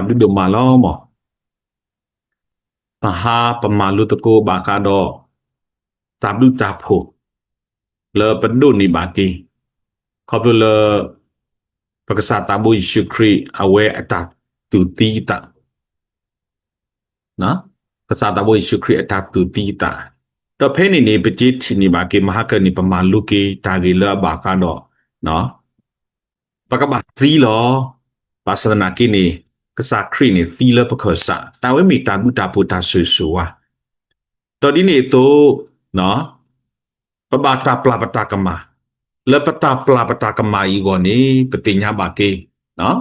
ามดูมาล้อหมอปะฮาปะมาลุตะโกบากาดอตามดูตาโผเลอปันดูนี่บากีขอบดูเลอปะกษาตาบุยชุครีเอาไว้อัตาตุตีตานะภาษาตาบุยชุครีอัตาตุตีตาดอเพนี่นี่ปจิตนี่บากีมหาเกนี่ปะมาลุกีตากีเลอบากาดอเนาะปะกบาตีลอภาษานากีนี่กษาครีนี่ตีเลอปะเคสะตาไว้มีตาบุตาพุตาสุสุวะตอนนี้นี่โตเนาะปะบาตาปลาปตากมาเลปตาปลาปตากมาอีกว่านี้ปฏิญญาบากีเนาะ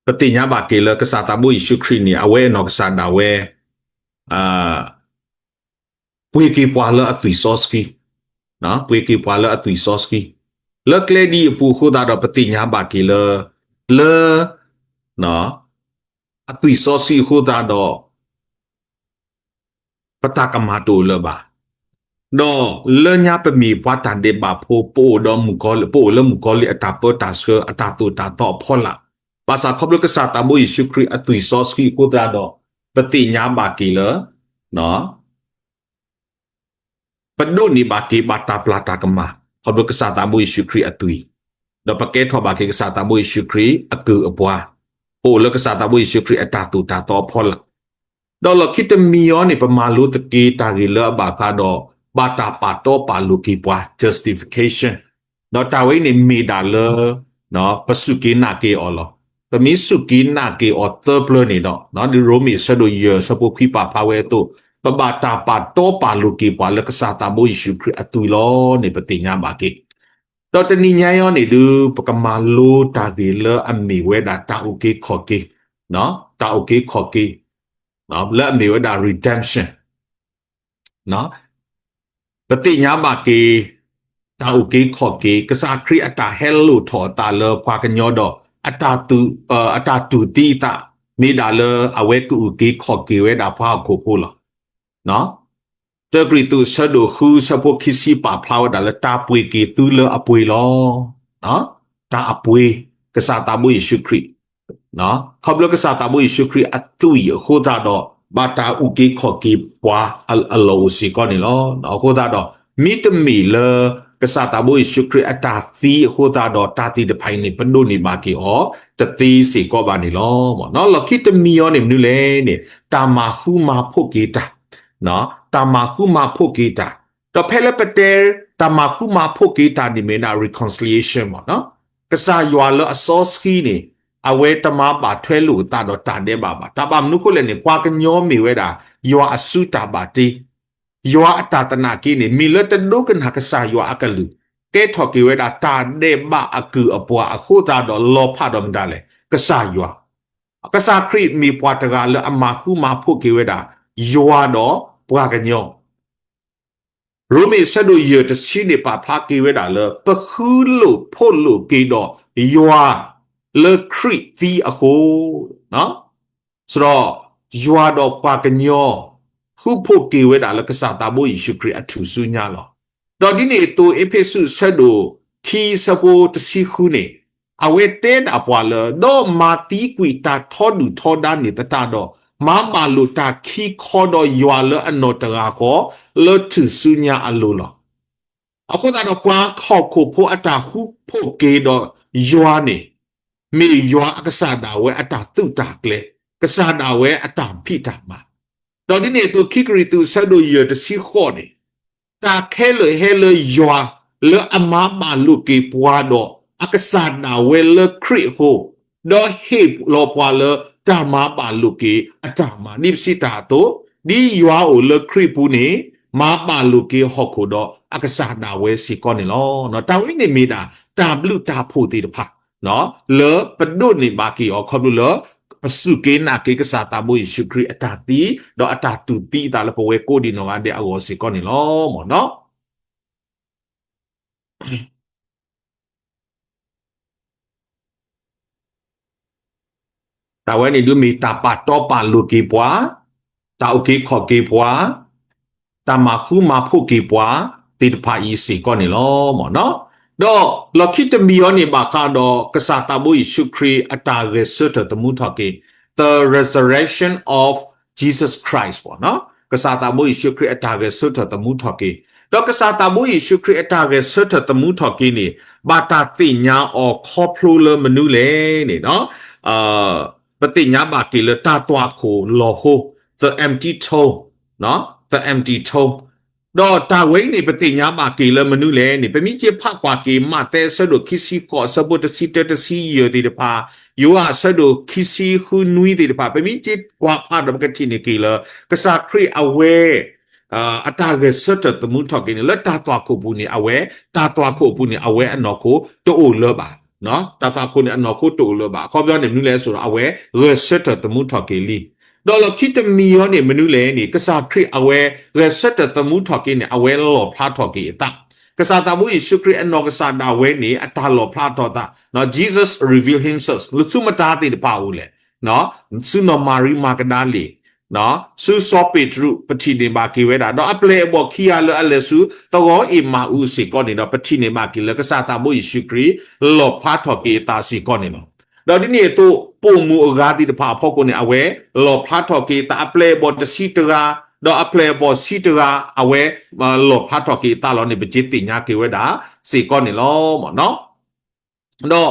ปฏิญญาบากีเลกษาตาบุยชุครีนี่เอาไว้นอกษาดาเวปุยกีปวาเลอตุยซอสกีเนาะปุยกีปวาเลอตุยซอสกีเลกเลดีปูคูดาดปฏิญญาบากีเลเนาะอตุยซอสกีคูดาดปตากมาตูเลบาดอเลญาเปมีปวาตันเดบาโพโปดอมุกอลโปเลมุกอลิอตาเปตาเสอตาตูตาตอพอละภาษาครบเลกษาตาบุยชุครีอตุยซอสกีคูดาดปฏิญญาบากีเลเนาะปดนี่บากีบาตาปลาตากมาขอบกษาตาบุยชุครีอตุยดอปะเกทอบากีกษาตาบุยชุครีอกืออปัวโอเลกษาตาบุยชุครีอตาตูตาตอพอละดอลคิดมีอนี่ประมาณรู้ตะกีตากีเลบาคาดอบาตาปาโตปาลูกีปัว justification ดอตาไว้นี่มีดาเลเนาะปสุกีนาเกอลปมีสุกีนาเกอเตอร์เพลนี่เนาะดิโรมีสะดุเยสปุคีปาพาเวตุปบาตาปาโตปาลูกีปัวเลกษาตาบุยชุครีอตุยลอนี่ปฏิญญาบากีดอตนี่ญายอนี่ดูปกมาลูตากีเลอัมมีเวดาตาอุกีขอกีเนาะตาอุกีขอกีเนาะและมีเวดา redemption เนาะปฏิญญาบากีตาอุกีขอกีกษาครีอัตาเฮลูถอตาเลควากันยอดอัตาตุตีตามีดาเลอเวกุอุกีขอกีเวดาพาโคพูลเนาะเจอกริตุสะดุคูสะพวกคิสีปาพลาวดาเลตาปุยกีตุเลอปุยลอเนาะตาอปุยกษาตาบุยชุครีเนาะขอบเลกษาตาบุยชุครีอตุยโคตาดอบาตาอุกีขอกีปวาอัลโลสิกอนี่ลอเนาะโคตาดอมิตมีเลกษาตาบุยชุครีอตาตีโคตาดอตาตีเดไพนี่ปนดูนี่บากีอ๋อตตีสิกอบานี่ลอหมอเนาะเราคิดมีอนี่มนุเลนี่ตามาคูมาพวกกีตาเนาะตามาคูมาพวกกีตาดอเพลเปเตตามาคูมาพวกกีตานี่เมนา reconciliation หมอเนาะกษายัวเลอซอสกีนี่အဝဲတမပါထွဲလို့တာတော့တာတဲ့ပါတာပါမနုခုလည်းနေပွားကညောမီဝဲတာယောအဆုတာပါတီယောအတာတနာကိနေမီလတဒုကနာကဆာယောအကလူကဲထော်ကိဝဲတာတာတဲ့ပါအကူအပွားအခုတာတော့လောဖတော့မဒါလေကဆာယောကဆာခရိမီပွားတကလည်းအမခုမဖို့ကိဝဲတာယောတော့ပွားကညောရိုမီဆဒိုယေတစီနေပါဖာကိဝဲတာလေပခုလို့ဖို့လို့ကိတော့ယောเลคริตีอะโคเนาะสระยัวดอกปากญอฮูโพเกเวดาลกษาตาบุยชุครีอทุสุญาลอดอดิเนโตเอเพสุซะโดคีสะโปตสิคูเนอเวเตนอะปวาเลดอมาตีกุยตาทอดูทอดานิตตาดอมามาลุตาคีคอดอยัวเลอโนตราโคเลทุสุญาอะโลลออะโคตาดอกวาขอโคโพอะตาฮูโพเกดอยัวเนมียัวกษาดาเวอตาตุตากเลกษาดาเวอตาพิตามาตอนนี้เนี่ยตัวคิกริตุสะดุเยตสิขอนี่ตาแค่เลยให้เลยยัวเลอมามาลูกีปัวดอกษาดาเวเลคริโฮดอเฮปโลปัวเลตามาบาลูกีอตามานิสิตาโตดียัวโอเลคริปูนี่มาบาลูกีฮอกโคดอกษาดาเวสิกอนี่ลอเนาะตาวินี่มีดาตาบลูตาโพติดพะเนาะเลปดุนี่บากีอขอบดูเลปสุเกนาเกกษาตาบุยชุครีอตาตีดออตาตุตีตาลปเวโกดิโนอันเดอโอสิกอนี่ลอหมอเนาะตาเวนี่ดูมีตาปาตอปาลูกีปัวตาโอเคขอกีปัวตามาคูมาพูกีปัวติดพาอีสิกอนี่ลอหมอเนาะ đó lo khi te mi oni ba ka do ka sa ta bu Yesu Christ ata ge se te mu tho ki the resurrection of Jesus Christ ပေါ့နော်ကစားတာမှုယေရှုခရစ်အတာရဲ့ဆွတ်တော်တမှုထော်ကေတော့ကစားတာမှုယေရှုခရစ်အတာရဲ့ဆွတ်တော်တမှုထော်ကေနေဘာတာတိညာအောခေါပလိုလမနုလေနေနော်ပတိညာဘာကေလတာတွားကိုလောဟို the empty tomb နော် the empty tomb တော့တာဝိနေပတိညာဘာကေလမနုလေနေပမိချေဖတ်ကွာကေမတဲဆဒိုခီစီကောဆဘတ်စီတတစီယဒီတဖာယောဟာဆဒိုခီစီဟူနွီဒီတဖာပမိချေကွာဖတ်တော့ကတိနေကေလကစားခရီအဝဲအတားကစတ်တမှုထောက်ကိနေလက်တာတော့ခုပူနေအဝဲတာတော့ခုပူနေအဝဲအနော်ကိုတိုးလောပါနော်တာတာခုနေအနော်ကိုတိုးလောပါခေါ်ပြောနေနုလဲဆိုတော့အဝဲရစတ်တမှုထောက်ကိလီတော့လခိတမီယောနေမနုလဲနေကစားခရီအဝဲရစတ်တမှုထောက်ကိနေအဝဲလောဖလားထောက်ကိအတာကစားတာမှုယေရှုခရစ်အနော်ကစားတာဝဲနေအတာလောဖလားထောက်တာနော် Jesus reveal himself လူစုမတာတိတပါဦးလေနော်စုနော်မာရီမာကဒါလီနော်စုစောပေတရုပတိနေမာကေဝဲတာနော်အပလေဘောခီယာလအလစုတောအီမာဦးစီကောနေတော့ပတိနေမာကေလကစားတာမှုယေရှုခရစ်လောဖလားထောက်ကိတာစီကောနေနော်တော့ဒီနေ့တော့ပုံမူအကားတိတဖာဖောက်ကိုနေအဝဲလောဖလားထော်ကေတာအပလေဘောတစီတရာတော့အပလေဘောစီတရာအဝဲလောဖလားထော်ကေတာလောနေပจิติညာကေဝဲတာစီကောနေလောမနော်တော့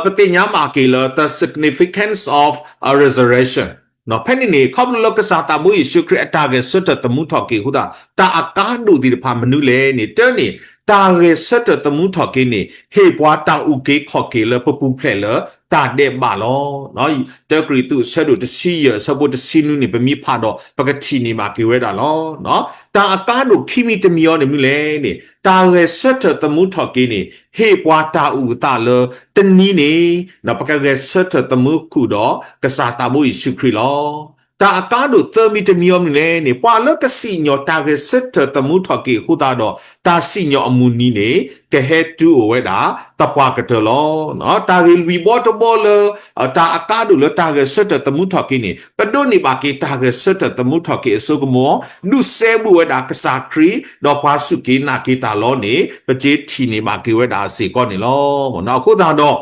ပတိညာမာကေလ the significance of a resurrection နော်ဖက်နေနေခေါပလောကစားတာမှုယေရှုခရစ်အတာကဆွတ်တမှုထော်ကေဟုတာတာအကားဒူဒီတဖာမနုလေနေတဲနေတာရေစတ်တမှုထော်ကိနေဟေပွားတာဥကေခေါ်ကေလပပူဖလဲလတာတဲ့မလောနော်တဂရီတုဆတ်တို့တစီရစပုတ်တစီနုနေပမိဖတော့ပကတိနေမှာကေဝဲတာလောနော်တာအကားတို့ခိမိတမီယောနေမြလဲနေတာရေစတ်တမှုထော်ကိနေဟေပွားတာဥတာလတနီနေနော်ပကရေစတ်တမှုခုတော့ကစားတာမှုယေရှုခရစ်လောတာအကားတို့သမီတမီယောနေနေပွာလကစီညောတာကစတ်တမှုထော်ကေဟူတာတော့တာစီညောအမူနီနေကဟဲတူဝဲတာတပွားကတလောနော်တာဂီဝီဘောတဘောလတာအကားတို့လတာကစတ်တမှုထော်ကေနေပဒိုနေပါကေတာကစတ်တမှုထော်ကေအစုကမောဒုဆဲဘူဝဲတာကစားခရီတော့ပွားစုကေနာကေတာလောနေပကြေးထီနေပါကေဝဲတာစေကောနေလောနော်ခုတာတော့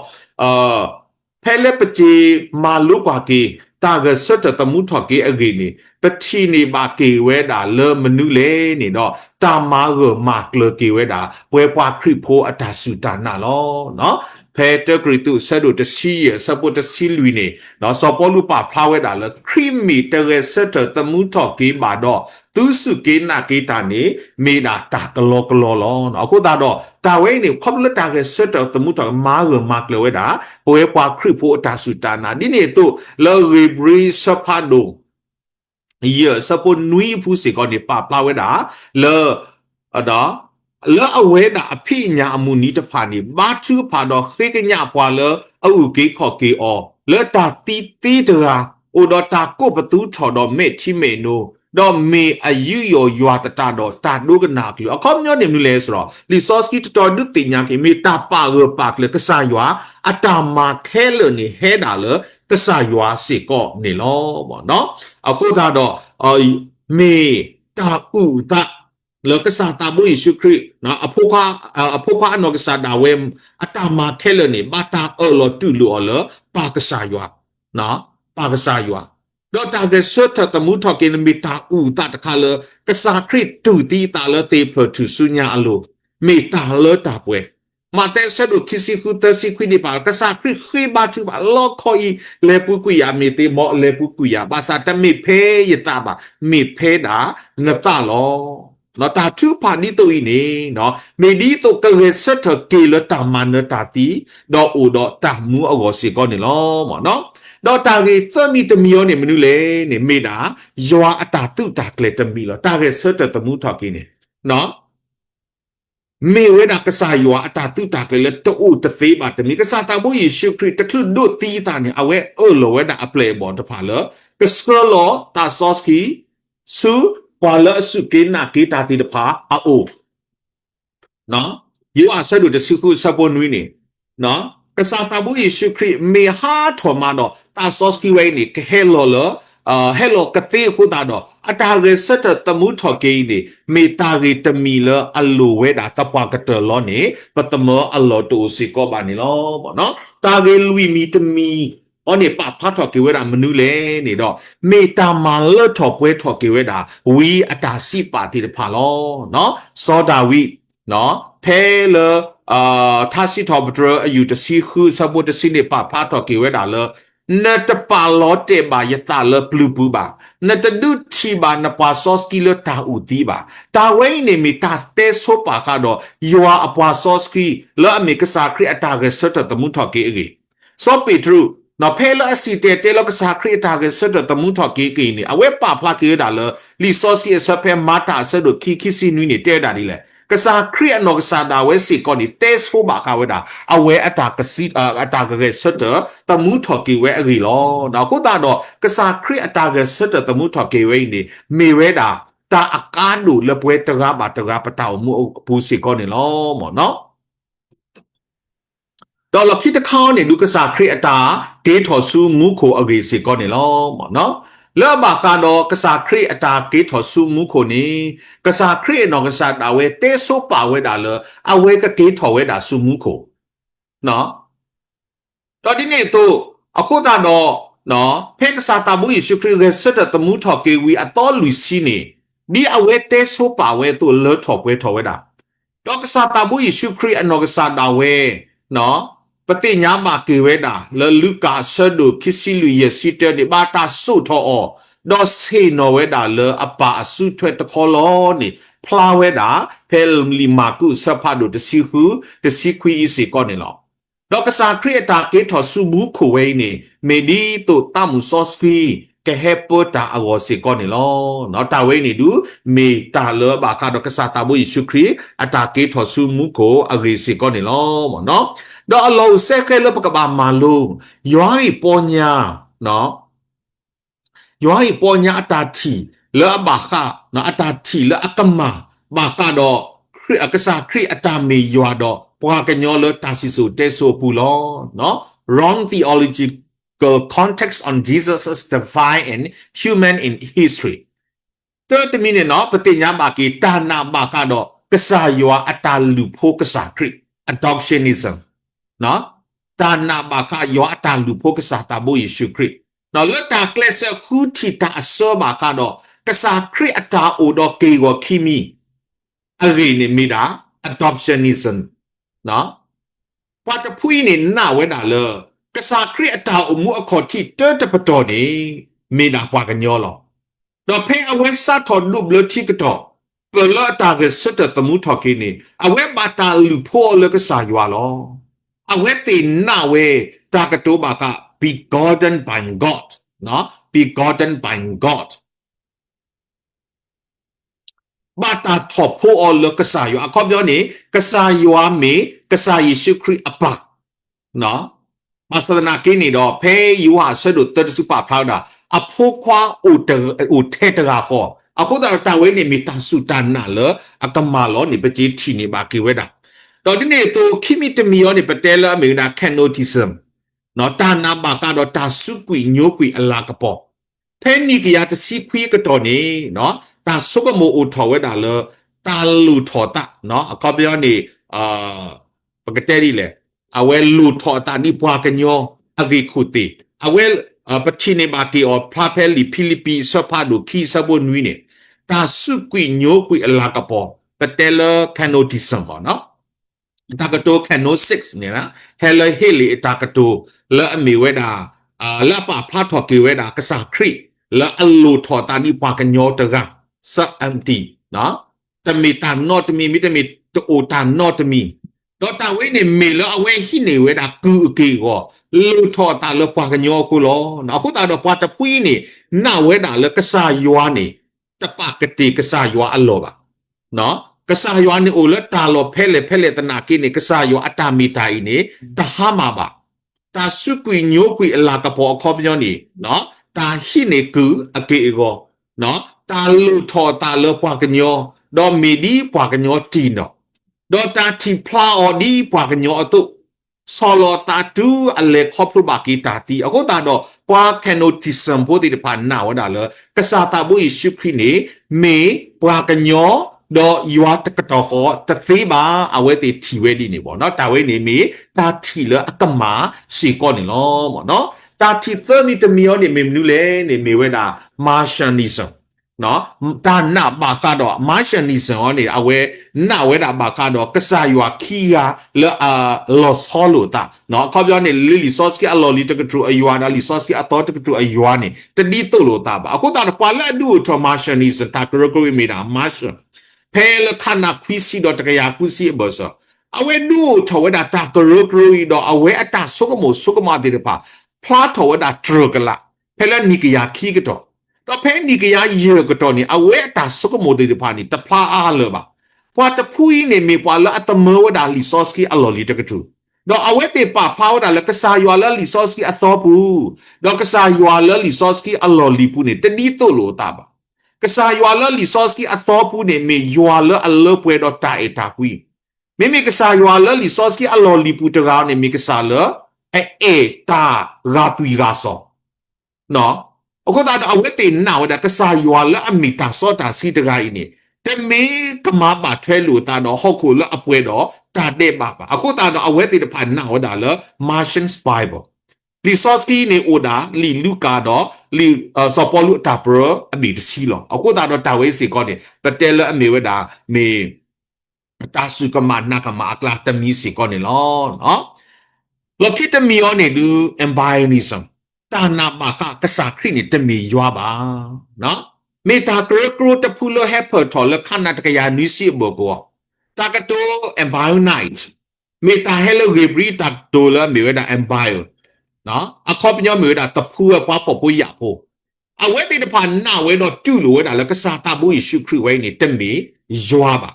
ဖဲလက်ပကြေးမာလုကွာကေတာကစတ်တမှုထော်ကေအဂိနေပတိနေပါကေဝဲတာလေမနုလေနေတော့တာမာရမာကလကေဝဲတာပွဲပွားခရစ်ဖိုးအတာစုတာနာလောနော်ဖဲတဂရီတုဆတ်တို့တစီရစပုတ်တစီလူနေနော်စောပေါ်လူပါဖလာဝဲတာလေခရစ်မီတကယ်စတ်တမှုထော်ကေပါတော့သူစုကေနာကေတာနေမေတာတာကလောကလောလောနော်အခုတာတော့တာဝဲနေခေါပလတာကစတ်တမှုထော်မာရမာကလဝဲတာပွဲပွားခရစ်ဖိုးအတာစုတာနာဒီနေတော့လေရီဘရီစဖာဒိုစပုတ်နွီဖူစီကောနေပါပလာဝဲတာလေအဒါလေအဝဲတာအဖိညာအမှုနီးတဖာနေဘာချူဖာတော့ခေကညာပွာလေအုကေခေါ်ကေအောလေတာတီတရာအိုဒတာကိုပတူချော်တော့မေချီမေနိုတော့မေအယူယောယွာတတာတော့တာဒုကနာကလအခေါမျောနေမလဲဆိုတော့လီဆော့စကီတော်ဒုတင်ညာကေမေတာပါရပါကလေကဆာယွာအတာမာခဲလနေဟဲတာလေကဆာယွာစေကောနေလောပေါ့နော်အခုကတော့မေတာဥတာလောကစားတာဘူးယေရှုခရစ်နော်အဖို့ခွာအနောကစားတာဝဲအတာမာခဲလနေဘာတာအော်လောတူလောလောပါကဆာယွာနော်ပါကဆာယွာတော့တာကဆွတ်တမှုထော်ကိနမီတာဥတာတခါလကစားခရစ်တူတီတာလတေဖသူဆုညာအလိုမေတာလတာပွဲမတဲဆဒုခီစီခုတစီခွိနေပါကစားခရစ်ခိဘာတူပါလောခေါ်လေပုကွယာမေတေမောလေပုကွယာဘာသာတမေဖေယတာပါမေဖေတာနတာလောနော်တာသူပါနီတိုဤနေနော်မေဒီတိုကရေစတ်ကေလတာမနတာတီတော့အိုတော့တာမူအောစီကောနေလောမောနော်တော့တာကေသမီတမီယောနေမနုလေနေမေတာယွာအတာတုတာကလေတမီလောတာကေစတ်တမှုထောက်ကိနေနော်မေဝဲတာကစားယွာအတာတုတာကလေတိုတသေးပါတမီကစားတာဘူးယေရှုခရစ်တခလုဒုတီတာနေအဝဲအော်လောဝဲတာအပလေဘောတဖာလကစကလောတာဆော့စကီဆူပွာလစုကေနာကေတာတီတဖာအိုနော်ယူအဆဒုတစုခုစပွန်ဝီနေနော် ကစားတာဘူးယေရှုခရစ်မေဟာထော်မတော့တာဆော့စကီဝဲနေကဟဲလောလ hello ကတိခုတာတော့အတာရစတတမှုထော်ကေနေမေတာရီတမီလအလိုဝဲတာတပွားကတလောနေပတမောအလောတိုစီကောပါနေလောပေါ့နော်တာရီလူမီတမီအော်နေပဖတ်ထော်ကေဝဲတာမနူးလေနေတော့မေတာမာလထော်ပွဲထော်ကေဝဲတာဝီအတာစီပါတီတဖာလောနော်စောဒါဝီနော်ဖဲလသာစီထော်ဘဒရအယူတစီခုစဘတ်စီနေပဖတ်ထော်ကေဝဲတာလောနတ်ပါလောတေဘာယတာလပလူပူဘာနတ်ဒုချီဘာနပါဆော့စကီလတာဦးတီဘာတာဝဲနေမီတာစတေဆိုပါကတော့ယွာအပွာဆော့စကီလောအမေကစားခရီအတာကဆတ်တမှုထော်ကေအေစောပီထရူနော်ဖဲလအစီတေတေလောကစားခရီအတာကဆတ်တမှုထော်ကေကေနေအဝဲပါဖလာကေဒါလလီဆော့စကီဆဖဲမာတာဆတ်ဒိုခီခီစီနွီနေတဲတာဒီလေကစားခရီအနော်ကစားတာဝဲစီကောနီတဲဆိုပါကဝဲတာအဝဲအတာကစီအတာကဆတ်တမှုထော်ကေဝဲအဂီလောနော်ခုတာတော့ကစားခရီအတာကဆတ်တမှုထော်ကေဝဲနေမေဝဲတာတာအကားတို့လပွဲတကားပါတကားပတောက်မှုဘူးစီကောနေလောမော်နော်တော့လခိတခေါနေလူကစားခရီအတာဒေထော်ဆူမူခိုအဂီစီကောနေလောမော်နော်လောဘကတော့ကစားခရီအတာကေထော်ဆူမူခိုနေကစားခရီနော်ကစားတာဝဲတဲဆိုပါဝဲတာလအဝဲကကေထော်ဝဲတာဆူမူခိုနော်တော့ဒီနေ့တော့အခုတော့နော်ဖေကစားတာမူယေရှုခရစ်ရဲ့စတဲ့တမှုထော်ကေဝီအတော်လူစီနေဒီအဝဲတဲဆိုပါဝဲတော့လောထော်ပွဲထော်ဝဲတာတော့ကစားတာမူယေရှုခရစ်အနော်ကစားတာဝဲနော်ပတိညာမကေဝဲတာလလူကာဆဒုခီစီလူယေစီတဲဒီဘာတာဆုထောအောတော့ဆေနော်ဝဲတာလအပါအဆုထွဲ့တခေါ်လောနေဖလာဝဲတာဖဲလီမာကုစဖာဒုတစီခုတစီခွီစီကောနေလောတော့ကစားခရီအတာကေထော်ဆူဘူးခိုဝဲနေမေဒီတိုတမှုဆော့စကီကဟေပိုတာအဝစီကောနေလောနော်တာဝဲနေဒူမေတာလောဘာကတော့ကစားတာဘူးယေရှုခရစ်အတာကေထော်ဆူမှုကိုအဂရီစီကောနေလောမော်နော်တော့အလောဆဲခဲလပကဘာမာလုံးယွာရီပေါ်ညာနော်ယွာရီပေါ်ညာအတာတီလောဘာခနော်အတာတီလောအကမဘာကတော့ခရစ်အကစားခရစ်အတာမေယွာတော့ပွားကညောလတာစီဆိုတဲဆိုပူလောနော် wrong theological context on Jesus' divine and human in history 30 minute နော်ပတိညာမာကီတာနာမာကတော့ကစားယွာအတာလူဖို့ကစားခရစ် adoptionism နော်တာနာမာကယွာအတာလူဖို့ကစားတာဘိုယေရှုခရစ်နော်လတာကလစ်ဟူတီတာအစောမာကတော့ကစားခရစ်အတာအိုတော့ကေကိုခီမီအဂိနေမီတာ adoptionism နော်ပတ်တဖွီးနေနာဝဲတာလေကစားခရစ်အတာအမှုအခေါ်တိတတပတော်နေမေနာပွားကညောလောတော့ဖဲအဝဲစားတော်လူဘလတိကတော့ပလတာကစတတမှုထော်ကိနေအဝဲဘာတာလူဖို့လကစားရွာလောအဝဲတေနာဝဲတာကတိုဘာက begotten by God နော် begotten by God ဘာတာထော်ဖို့လကစားရွာအခေါ်ပြောနေကစားရွာမေကစားယေရှုခရစ်အပါနော်မဆဒနာကိနေတော့ဖဲယူဟာဆွတ်တို့တတစုပါဖလောက်တာအဖို့ခွာအိုထဲတရာဟောအခုတော့တာဝဲနေမီတာစုတနာလအကမာလောနေပတိထီနေပါကေဝဲတာတော့ဒီနေ့တော့ခိမီတမီယောနေပတဲလာမေနာကန်နိုတီစမ်နော်တာနာဘာကတော့တာစုကွီညိုကွီအလာကပေါ်ဖဲနီကရတစီခွီကတော့နေနော်တာဆုကမိုအိုထော်ဝဲတာလတာလူထော်တာနော်အကောပြောနေပကတဲရီလေအဝဲလူထော်တာနိပွားကညောအဂိခုတီအဝဲပတိနေဘာကီအောဖလာဖဲလီဖိလိပီဆဖာဒိုခီဆဘွန်ဝီနေတာစုကွီညိုကွီအလာကပေါ်ပတဲလကန်နိုတီစမ်ပါနော်တာကတိုကန်နို6နေလားဟဲလဟီလီတာကတိုလာအမီဝဲတာလာပါဖလာထော်ကီဝဲတာကစားခရီလာအလူထော်တာနိပွားကညောတကစအမ်တီနော်တမီတာနော့တမီမီတမီတိုတာနော့တမီတော့တာဝဲနေမေလအဝဲဟိနေဝဲတာကူအကေကိုလူထော်တာလပွားကညောခုလောနော်ခုတာတော့ပွားတဖွီးနေနာဝဲတာလကစားယွာနေတပကတိကစားယွာအလောပါနော်ကစားယွာနေအိုလတာလောဖဲလေတနာကိနေကစားယွာအတာမီတိုင်နေတဟာမာပါတာစုကွီညိုကွီအလာကပေါ်ခေါ်ပြောနေနော်တာဟိနေကူအကေကိုနော်တာလူထော်တာလပွားကညောတော့မီဒီပွားကညောတီနော်တော့တာတီဖလာအော်ဒီပွားကညောအတု solo tatu ale khopru baki tati ako ta do kwa canotism po ti pa na wa da le kasata bo Yesu Christ ni me kwa kanyo do ywa takato ho tathi ba awe ti thi we di ni bo no ta we ni me ta thi le akama si ko ni lo mo no ta thi thơ ni te mi yo ni me mnu le ni me we da Martianism no ta na ba ka do Martianism ni awe na we da ba ka do kasa ywa kia le los holo ta no ko byo ni resource ki allo li takatru aywa na resource ki ato takatru aywa ni te di to lo ta ba ako ta pa la du to Martianism ta ko ko mi da Martian เพลขนาดคุยซีดอตกยาคุยซีบ่ซอเอาไว้ดูทว่าดาตากรุกรุยดอเอาไว้อัตาสุกโมสุกมาดิปะพลาทว่าดาตรกละเพลนิกยาขี้กะตอดอเพนิกยาเยอะกะตอนี่เอาไว้อัตาสุกโมดิปะนี่ตะพลาอาเลบะพอตะพุยนี่มีปะละอัตเมวดารีซอสกีอลอลีตะกะตูดอเอาไว้เตปะพลาวดาละกะซายอละรีซอสกีอซอปูดอกะซายอละรีซอสกีอลอลีปูนี่ตะดีโตโลตาบะกษายว่าละรีซอสกีอัตโตปูเนี่ยมียัวละอัลเลปวยดอตาเอตากุยไม่มีกษายว่าละรีซอสกีอัลลอลีปูตราเนี่ยมีกษาละเอตาราตุยราซอเนาะโอเคตาเอาไว้ตีนาวดากษายว่าละอมิตาซอตาซีตราอินี่แต่มีกมาบาทเทลูตาดอฮอคูละอปวยดอตาเดบาโอเคตาเอาไว้ตีนพันนาวดาละ Martian's Bible li soski ne oda li luka do li so polu ta pro ami de si lo ako ta do ta we si ko ne patel ame we da me ta su ka ma na ka ma akla ta mi si ko ne lo no lo ki ta mi yo ne du embryonism ta na ba ka sa khri ni ta mi ywa ba no me ta kro ta phu lo he pho tho lo khana ta ka ya ni si bo ko ta ka to embryonite me ta hello rebri ta to la me we da embryoနော်အခုပညမေဒါတဖူးပွားပေါ်ပွရဖို့အဝဲတိတဖာနာဝဲတော့တူလို့ဝဲဒါလကစားတာဘူးယေရှုခရစ်ဝဲနေတက်မီယွာပါ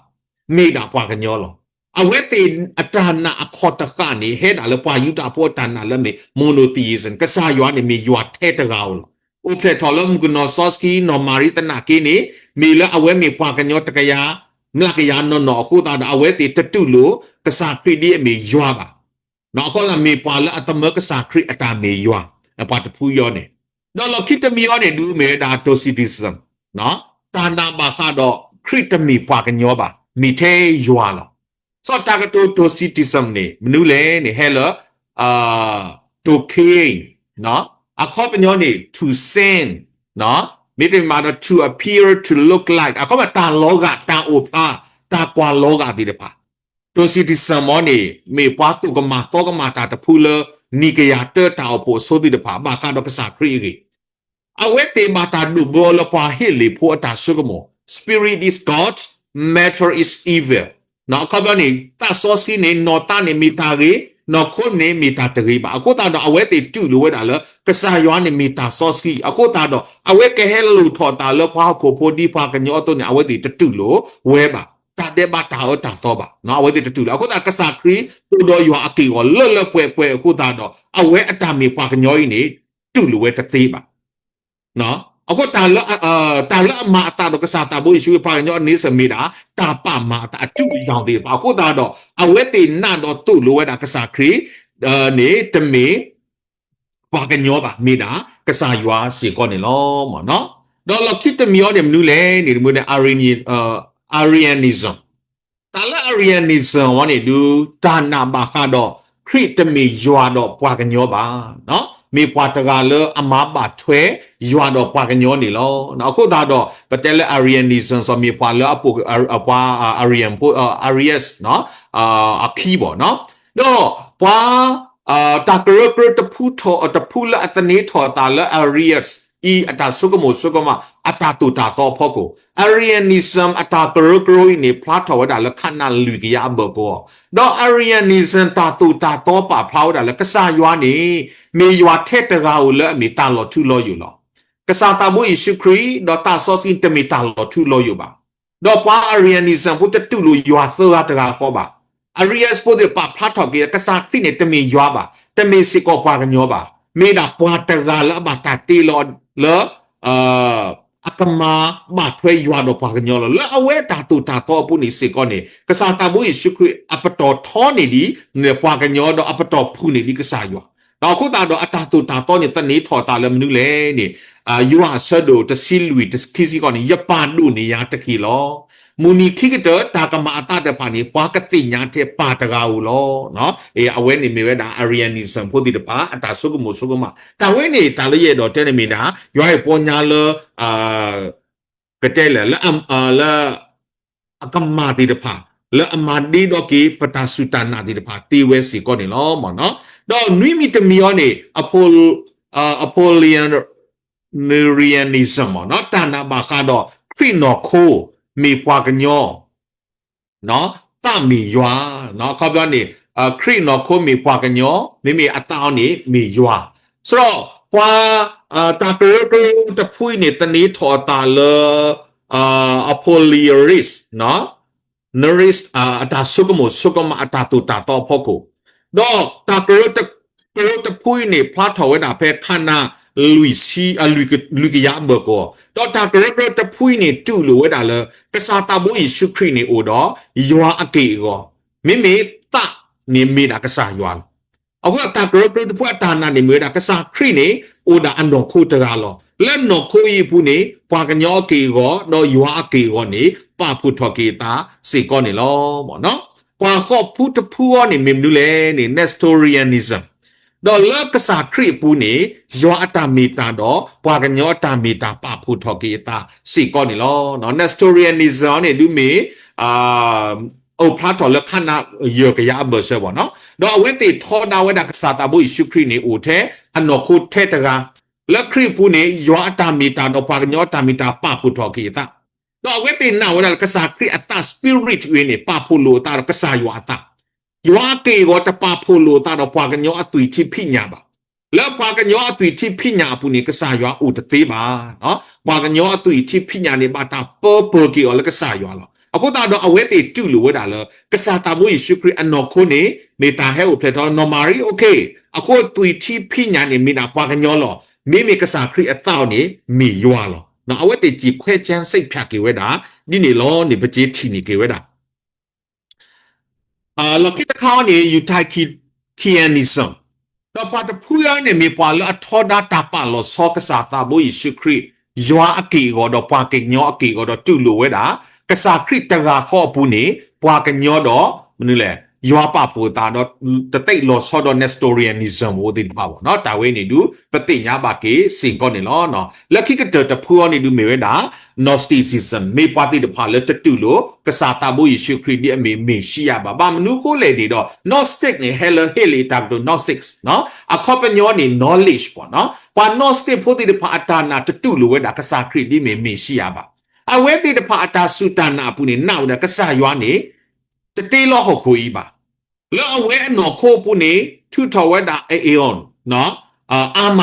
မိတာပွားကညောလောအဝဲတိအတာနာအခေါ်တခနေဟဲဒါလပွားယူတာပေါ်တနာလမေမိုနိုတီဇန်ကစားယွာနေမီယွာထဲတကောလောဥပလက်တော်လမ်ကနောဆော့စကီနော်မာရီတနာကီနေမီလအဝဲမီပွားကညောတကယာမလကယာနော်အခုတာအဝဲတိတတူလို့ကစားခရစ်ဒီအမီယွာပါနော်ကောလာမေပါလာအတမကစာခရစ်အတာမေယွာအပတ်တဖူးယောနေနော်လခိတမီယောနေဒူမေဒါတိုစီတီစမ်နော်တာနာဘာခါတော့ခရစ်တမီပွားကညောပါမိသေးယွာလောစောတာကတိုစီတီစမ်နေမနူးလေနေဟဲလာတိုခေနော်အခေါ်ပညောနေ to sin နော်မိတေမာတော့ to appear to look like အခေါ်မတာလောကတာအိုဖာတာကွာလောကဒီတပါตัวสิติสมอนี่มีปาตุกมาโตกมาตาตะพูเลนิกยาเตอตาโพโซติตะผาบากาดอกษาครีรีอเวเตมาตาดูบลปาเฮลิโพตาสุกโม spirit is god matter is evil เนาะเขาบอกนี่ตาซอสกีนี่นอตานี่มีตารีนอคนนี่มีตาตรีบาอโคตาดอเวเตจุลูเวดาเลกษายอนนี่มีตาซอสกีอโคตาดอเวเกเฮลูทอตาเลพาโคโพดีพากันยอตัวนี่อเวติตะจุโลเวบาตาเดบาตาอตาตอบะเนาะเอาไว้ติตุละအခုตากษาครีตูดอยอากิก็เลเลป่วยအခုตาดอเอาไว้อตามีปากญอยนี่ตุลุเวตติบะเนาะအခုตาละมาตาดอกษาตาบุชูปากญอยนี่สมีดาตาปะมาตาจุยาวติบะအခုตาดอเอาไว้ตินาดอตุลุเวดากษาครีนี่ตะมีปากญอยบะมีดากษายัวสิก็นี่ลอมเนาะดอลคิดตะมีอเนี่ยมนูเลยนี่มื้อเนี่ยArianism ตาละ Arianism วันนี้ดูตานาบาคาดอคริตมียัวดอปวากันยอบาเนาะมีปวาตกาเลอมาบาทเวยัวดอปวากันยอนี่ลอเนาะคู่ตาดอปะเตล Arianism สมีปวาเลอปุปวาArian ปุArias เนาะอะคีบ่เนาะดอปวาตากระกระตะพูทอตะพูละอัตนี้ทอตาละ Ariasอีอัตสุกโมสุกมาอัตตุตาตอพอกู Arianism อัตกรกรอยนี่พลาทวดาละขันนาลุกิยาเบโกดอ Arianism ตาตุตาตอปะพลาวดาละกษายวานี่มียว่าเทตกาวละมีตาลอทุลออยู่ลอกษาตาบุอิสุครีดอตาซอสินตมีตาลอทุลออยู่บาดอปา Arianism พุตตุลุยว่าเซอะตกาพอบา Arias ปุเดปะพลาทอกกษาคริเนี่ยตมียว่าบาตมีสิกอปากันยอบามีดาปวาตกาละบาตาติลอเล akama matwe ywa do pa gnyolo la awe ta tu ta to pu ni se ko ni kasa ta bu Yesu Christ apato tho ni di ne pa gnyo do apato phu ni di kasa ywa da khu ta do ata tu ta to ni ta ni tho ta le mnu le ni ywa sa do ta silwi ta kisi ko ni yapa du ni ya ta ki lo muni khikito ta kama ata de pa ni pa ka ti nya the pa ta ga u lo no awe ni me we da Arianism phu ti de pa ata su ko mo su ko ma ta we ni ta le ye do te ni mi da ywa ye po nya le cái đây là akama đi được pa là amadi đó kì pata sutana đi được pa ti we si con này lo mà nó đó nuôi mi tem mio này Apollinarism mà nó ta na ba ka đó khi nó khô mi qua cái nhỏ nó ta mi yoa nó không biết này khi nó khô mi qua cái nhỏ mi atao này mi yoa so qua ta cứ ta phui này ta ní thọ ta lơ Apollinaris nó Naris ta sukama ta tu ta to phoko đó ta cứ ta phui này pha thọ với ta phe khana lui cái giá bờ của đó ta cứ ta phui này tu lu với ta lơ cái sa ta bui Yesu Christ này ở đó yoa ake go mi ta ni mi đã cái sa yoaအခုတာကရပတပွားတာနာနေမြတာကစားခရီနေအိုဒါအန်တော်ခိုတရာလောလက်နော်ခိုးရဘူးနေပွာကညောကေကောတော့ယွာကေကောနေပဖုထော်ကေတာစေကောနေလောပေါ့နော်ပွာခော့ဖုတဖူးနေမြင်လူလေနေ Nestorianism တော့လက်ကစားခရီဘူးနေယွာအတာမီတာတော့ပွာကညောအတာမီတာပဖုထော်ကေတာစေကောနေလောနော် Nestorianism နေဒူမီโอพระทอลขันนะเยอะกยาเบอร์เซบ่เนาะดอกเวติทอดาเวดากษาตาบุอิสุครีนี่อูเทอันนอคุเทตกาและครีปูนี่ยอตามีตาดอกปากยอตามีตาปาพุทอกีตาดอกเวตินาเวดากษาครีอัตตาสปิริตเวนี่ปาพุโลตาดอกษายอตายอเกโกตปาพุโลตาดอกปากยออตุยที่พิญญาบะแล้วปากยออตุยที่พิญญาปูนี่กษายออุตติบาเนาะปากยออตุยที่พิญญานี่บาตาเปอกีอแล้วกษายอลအခုတာတော့အဝဲတေတူလို့ဝဲတာလောကစားတာမို့ယေရှုခရစ်အနော်ခုနေနေတာဟဲ့ကိုဖလက်တော့ normally okay အခုတူတီဖိညာနေမိနာပွားကညောလောမိကစားခရစ်အတောက်နေမိရွာလောနော်အဝဲတေကြည်ခွဲချမ်းစိတ်ဖြတ်ကေဝဲတာဒီနေလောနေပကြေးထီနေကေဝဲတာလောကိတခေါနေယူထိုက်ခီယန်နီဆမ်တော့ပတ်ဖူးရနေမိပွားလောအထောဒါတာပါလောဆောကစားတာမို့ယေရှုခရစ်ယွာအကေကိုတော့ပွားကေညောအကေကိုတော့တူလို့ဝဲတာကစားခရစ်တရာခေါ်ပူနေပွာကညောတော့မနူလေယောပပူတာတော့တတိတ်လောဆောတော့ Nestorianism ဝဒီပါဘောနော်တာဝဲနေတူပတိညာပါကေစင်ကောနေလောနော်လက်ခိကတဖူောနေတူမေဝဲတာ Gnosticism မေပါတိတဖာလက်တတူလို့ကစားတာဘူးယေရှုခရစ်ဒီအမေရှိရပါဘာမနုကိုလေဒီတော့ Gnostic နေ Heli tag to Gnostics နော်အခေါပညောနေ knowledge ပေါ့နော်ပါ Gnostic ဖို့ဒီတဖာအတာနာတတူလို့ဝဲတာကစားခရစ်ဒီမေရှိရပါအဝဲတိတဖာအတာစုတနာပူနေနောက်တဲ့ကဆာယွားနေတတေးလောဟုတ်ခိုးပါလောအဝဲအနော်ခိုးပူနေထူထော်ဝဲတာအေယွန်နော်အာမ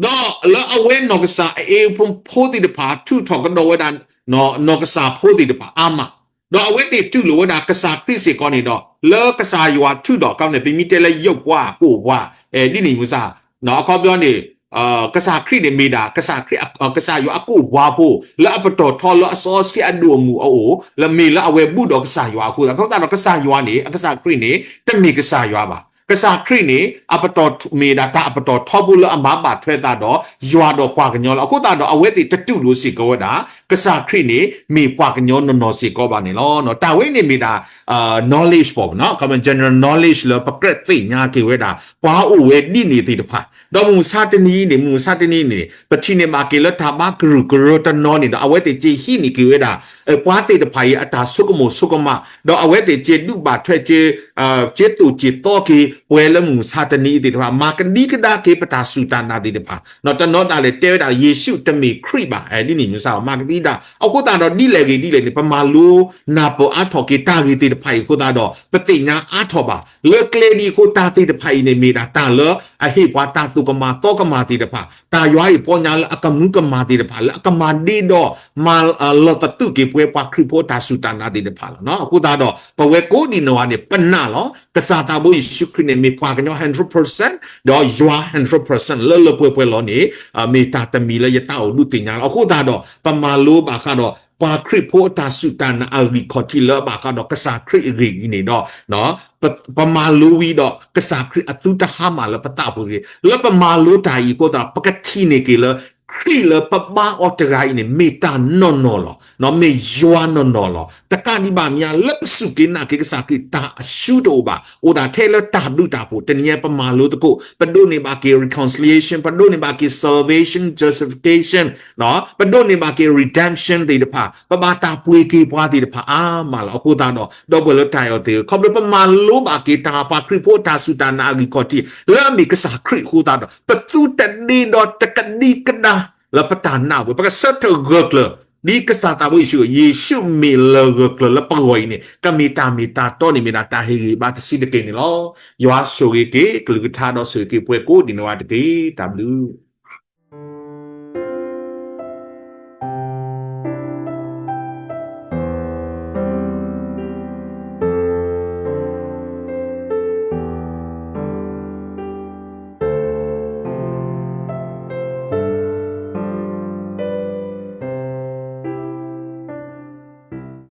နော်လောအဝဲနော်ကဆာအေဖုန်ဖိုးတိတဖာထူထော်ကတော့ဝဲတာနော်ကဆာဖိုးတိတဖာအာမနော်အဝဲတိတူလို့ဝဲတာကဆာခရစ်စီကောနေတော့လောကဆာယွားထူတော့ကောင်းနေပြမိတဲလဲရုပ်ကွာကိုကွာဒီနေမှုစားနော်အခေါ်ပြောနေကစားခရစ်နေမိတာကစားခရစ်ကစားယောအကူဘွားဖို့လာအပတော်ထော်လအစောစကအဒူမူအိုလမေလာအဝဲဘူးတော့ကစားယောအခုခေါတာတော့ကစားယောနေကစားခရစ်နေတမီကစားယောပါကစားခရစ်နေအပတော်မေတာတာအပတော်ထော်ဘူးလအမပါထွဲတာတော့ယွာတော့ကွာကညောလအခုတာတော့အဝဲတိတတူလို့စီကောတာကစားခရစ်နေမေကွာကညောနော်စီကောပါနေလောနော်တာဝဲနေမိတာknowledge ပေါ့နော် common general knowledge လပကရက်သိညာကေဝဲတာပွားအိုဝဲဒီနေတိတဖာတော့မူစာတနီနေပတိနေမာကေလတာဘာဂရုတနောနေတော့အဝဲတေချီဟိနီကေဝဲတာပွားတေတဖာရအတာဆုကမတော့အဝဲတေချေဒုဘာထွဲချေချေတူချေတော့ကေပွဲလမှုစာတနီတေတဖာမာကဒီကဒါကေပတာစုတနာတေတဖာတော့တနောတာလေတဲတာယေရှုတမီခရစ်ပါဒီနေမျိုးစာမာကဒီတာအခုတာတော့ဒီလေနေပမာလူနာပေါ်အထော်ကေတာကေတေတဖာခုတာတော့ပတိညာအထော်ပါလေကလေဒီခုတာတေတဖာနေမိတာတာလောအဟိပွားတာတုကမာတော့ကမာတိတဖာတာရွာပေါ်ညာအကမှုကမာတိတဖာအကမာဒီတော့မာလောတတုကေပွဲပွားခရိပိုတာစုတနာတိတဖာနော်အခုဒါတော့ပဝဲကိုဒီနောကနေပနာလော กษัตริย์บุยชุครีเนี่ยมีพากันว่า100%ดอกยัว100%เลอะๆป่วยๆล้อนี่มีตาตะมีแล้วยะตาเอาดูติญาเอาคู่ตาดอกประมาณรู้บาคาดอกปาคริโพตาสุตานอาริคอติเลบาคาดอกกษัตริย์คริรินี่ดอกเนาะประมาณรู้วีดอกกษัตริย์คริอตุตะหามาแล้วปะตาปุริแล้วประมาณรู้ตาอีโพตาปกตินี่กิเลคริเลปะบ้าออตรายนี่เมตานอนนอลเนาะเมยัวนอนนอลตะกานี่บามียเลปสุกินากิกษัตริย์ตาชูโดบาโอดาเทเลตาดูตาปุตะเนี่ยประมาณรู้ตะกุปะดูนี่บากิ reconciliation ปะดูนี่บากิ salvation justification เนาะปะดูนี่บากิ redemption ติดพาปะบาตาปุยกีปวาติดพามาละโคตาดอกดอกเบลตายเอาติคอมเลประมาณรู้บากิตาปาคริโพตาสุตานากิกอติแล้วมีกษัตริย์คริโคตาดอกปะตูตะดีดอตะกันดีกะดาแล้วประทานหน้าเว้ยประกาศเสด็จเกิดเลยนี่กษัตริย์วิสุเยซูมีเลเกิดเลยแล้วปรวยนี่ก็มีตาต้นนี่มีตาเฮริบาตสิเดเกนี่ล้อยาสุริเกกลือทาดอสุริเกป่วยกูดินวาตเกตามดู